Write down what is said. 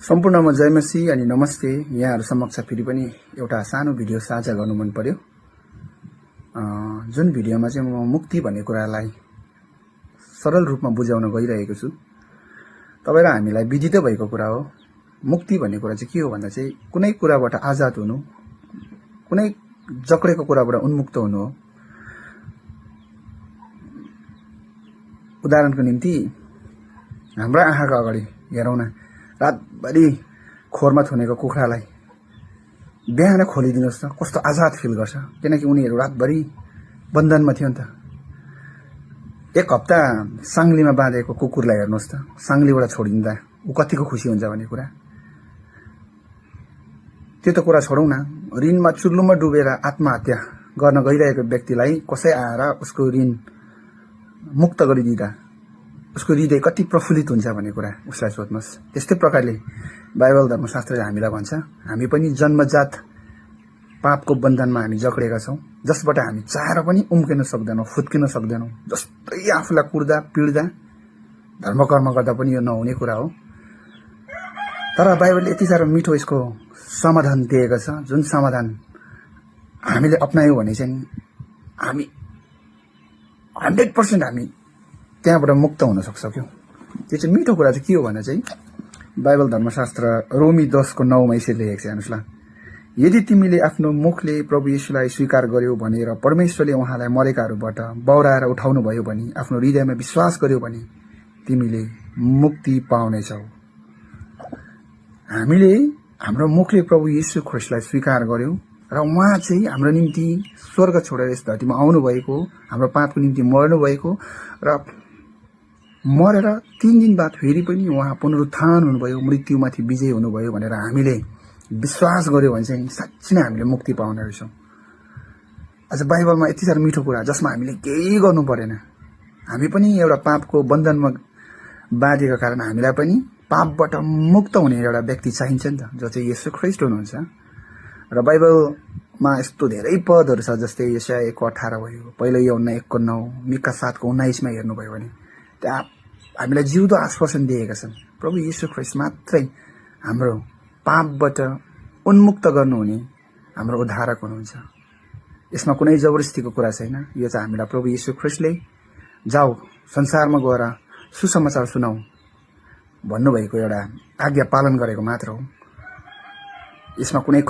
सम्पूर्णमा जय मसीह अनि नमस्ते। यहाँहरु समक्ष फेरि पनि एउटा सानो भिडियो साझा गर्नु मन पर्यो। जुन भिडियोमा चाहिँ म मुक्ति भन्ने कुरालाई सरल रूपमा बुझाउन गइरहेको छु। तपाईँ र हामीलाई विदित भएको कुरा हो। मुक्ति भन्ने कुरा चाहिँ के हो भन्दा चाहिँ कुनै कुराबाट आजाद हुनु, कुनै जकडेको कुराबाट उन्मुक्त हुनु हो। उदाहरणको निम्ति हाम्रो आँखाको अगाडि हेरौँ न, रातभरि खोरमा थुनेको कुखुरालाई बिहान खोलिदिनुस् त कस्तो आजाद फिल गर्छ, किनकि उनीहरू रातभरि बन्धनमा थियो नि त। एक हप्ता साङ्लीमा बाँधेको कुकुरलाई हेर्नुहोस् त, साङ्लीबाट छोडिँदा ऊ कतिको खुसी हुन्छ भन्ने कुरा। त्यो त कुरा छोडौँ न, ऋणमा चुल्लुमा डुबेर आत्महत्या गर्न गइरहेको व्यक्तिलाई कसै आएर उसको ऋण मुक्त गरिदिँदा उसको हृदय कति प्रफुल्लित हुन्छ भन्ने कुरा उसलाई सोध्नुहोस्। त्यस्तै प्रकारले बाइबल धर्मशास्त्रले हामीलाई भन्छ, हामी पनि जन्मजात पापको बन्धनमा हामी जकडेका छौँ, जसबाट हामी चाहेर पनि उम्किन सक्दैनौँ, फुत्किन सक्दैनौँ। जस्तै आफूलाई कुर्दा पिड्दा धर्मकर्म गर्दा पनि यो नहुने कुरा हो। तर बाइबलले यति साह्रो मिठो यसको समाधान दिएको छ, जुन समाधान हामीले अपनायौँ भने चाहिँ हामी 100% हामी त्यहाँबाट मुक्त हुन सक्छौँ। त्यो चाहिँ मिठो कुरा चाहिँ के हो भन्दा चाहिँ बाइबल धर्मशास्त्र रोमी 10:9 यसरी लेखेको छ, हेर्नुहोस् ल। यदि तिमीले आफ्नो मुखले प्रभु येशूलाई स्वीकार गर्यौ भनेर परमेश्वरले उहाँलाई मरेकाहरूबाट बौराएर उठाउनु भयो भने, आफ्नो हृदयमा विश्वास गर्यौ भने तिमीले मुक्ति पाउनेछौ। हामीले हाम्रो मुखले प्रभु येशू ख्रीष्टलाई स्वीकार गर्यौं र उहाँ चाहिँ हाम्रो निम्ति स्वर्ग छोडेर यस धरतीमा आउनु भएको, हाम्रो पापको निम्ति मर्नु भएको र मरेर 3 दिन बाद फेरि पनि उहाँ पुनरुत्थान हुनुभयो, मृत्युमाथि विजय हुनुभयो भनेर हामीले विश्वास गर्यौं भने चाहिँ साच्चै नै हामीले मुक्ति पाउने रहेछौँ। आज बाइबलमा यति साह्रो मिठो कुरा जसमा हामीले केही गर्नु परेन। हामी पनि एउटा पापको बन्धनमा बाँधिएको कारण हामीलाई पनि पापबाट मुक्त हुने एउटा व्यक्ति चाहिन्छ नि त, जो चाहिँ येशू ख्रीष्ट हुनुहुन्छ। र बाइबलमा यस्तो धेरै पदहरू छ, जस्तै यशाया 1:18 भयो, पहिलो यूहन्ना 1:9, मिका 7:19 मा हेर्नुभयो भने त्यहाँ हामीलाई जिउँदो आश्वासन दिएका छन्। प्रभु येशू ख्रीष्ट मात्रै हाम्रो पापबाट उन्मुक्त गर्नुहुने हाम्रो उद्धारक हुनुहुन्छ। यसमा कुनै जबरजस्तीको कुरा छैन। यो चाहिँ हामीलाई प्रभु येशू ख्रीष्टले जाऊ संसारमा गएर सुसमाचार सुनाऊ भन्नुभएको एउटा आज्ञा पालन गरेको मात्र हो। यसमा कुनै